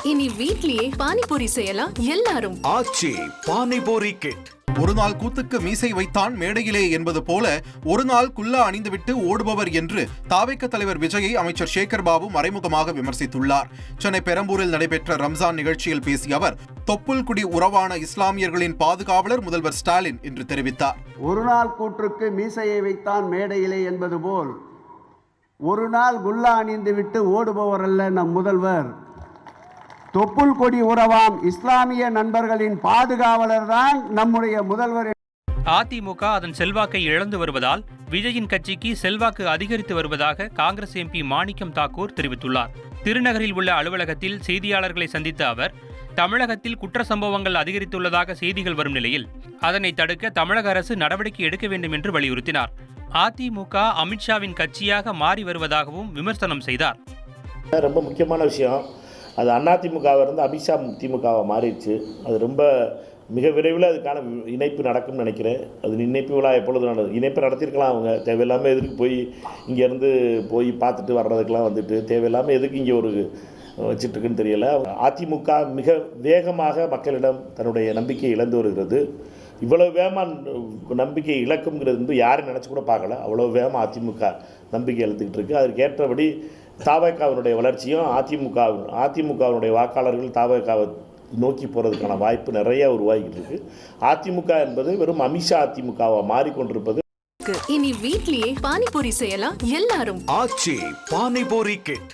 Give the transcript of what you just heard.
இனி வீட்லயே பானிபூரி செய்யலாம் எல்லாரும். ஆச்சி பானிபூரி கிட். ஒரு நாள் கூத்துக்கு மீசை வைத்தான் மேடையிலே என்பது போல ஒரு நாள் குல்லா அணிந்துவிட்டு ஓடுபவர் என்று தாவேக தலைவர் விஜயை அமைச்சர் சேகர் பாபு மறைமுகமாக விமர்சித்துள்ளார். சென்னை பெரம்பூரில் நடைபெற்ற ரம்ஜான் நிகழ்ச்சியில் பேசிய அவர், தொப்புள்குடி உறவான இஸ்லாமியர்களின் பாதுகாவலர் முதல்வர் ஸ்டாலின் என்று தெரிவித்தார். ஒரு நாள் கூற்றுக்கு மீசையை வைத்தான் மேடையிலே என்பது போல் ஒரு நாள் குல்லா அணிந்துவிட்டு ஓடுபவர் அல்ல நம் முதல்வர். தொப்புள் கொடி உறவாம் இஸ்லாமிய நண்பர்களின் பாதுகாவலர் தான் நம்முடைய முதல்வர். அதிமுக அதன் செல்வாக்கை இழந்து வருவதால் விஜயின் கட்சிக்கு செல்வாக்கு அதிகரித்து வருவதாக காங்கிரஸ் எம்பி மாணிக்கம் தாக்கூர் தெரிவித்துள்ளார். திருநகரில் உள்ள அலுவலகத்தில் செய்தியாளர்களை சந்தித்த அவர், தமிழகத்தில் குற்ற சம்பவங்கள் அதிகரித்துள்ளதாக செய்திகள் வரும் நிலையில் அதனை தடுக்க தமிழக அரசு நடவடிக்கை எடுக்க வேண்டும் என்று வலியுறுத்தினார். அதிமுக அமித்ஷாவின் கட்சியாக மாறி வருவதாகவும் விமர்சனம் செய்தார். ரொம்ப முக்கியமான விஷயம், அது அதிமுகவிலிருந்து அமித்ஷா திமுகவை மாறிடுச்சு. அது ரொம்ப மிக விரைவில் அதுக்கான இணைப்பு நடக்கும்னு நினைக்கிறேன். அது இணைப்பு விழா எப்பொழுது இணைப்பு நடத்திருக்கலாம். அவங்க தேவையில்லாமல் எதுக்கு போய் இங்கேருந்து போய் பார்த்துட்டு வர்றதுக்கெலாம் வந்துட்டு தேவையில்லாமல் எதுக்கு இங்கே ஒரு வச்சிட்ருக்குன்னு தெரியலை. அதிமுக மிக வேகமாக மக்களிடம் தன்னுடைய நம்பிக்கையை இழந்து வருகிறது. இவ்வளோ வேகமாக நம்பிக்கை இழக்குங்கிறது வந்து யாரும் நினச்சி கூட பார்க்கல. அவ்வளோ வேகமாக அதிமுக நம்பிக்கை இழந்துக்கிட்டு இருக்குது. அதற்கு ஏற்றபடி தாவேகாவினுடைய வளர்ச்சியும் அதிமுகவினுடைய வாக்காளர்கள் தாவேகாவை நோக்கி போகிறதுக்கான வாய்ப்பு நிறைய உருவாகிட்டு இருக்கு. அதிமுக என்பது வெறும் அமித்ஷா அதிமுகவை மாறிக்கொண்டிருப்பது. இனி வீட்லயே பானிபூரி செய்யலாம் எல்லாரும். ஆச்சி பானிபூரி கிட்.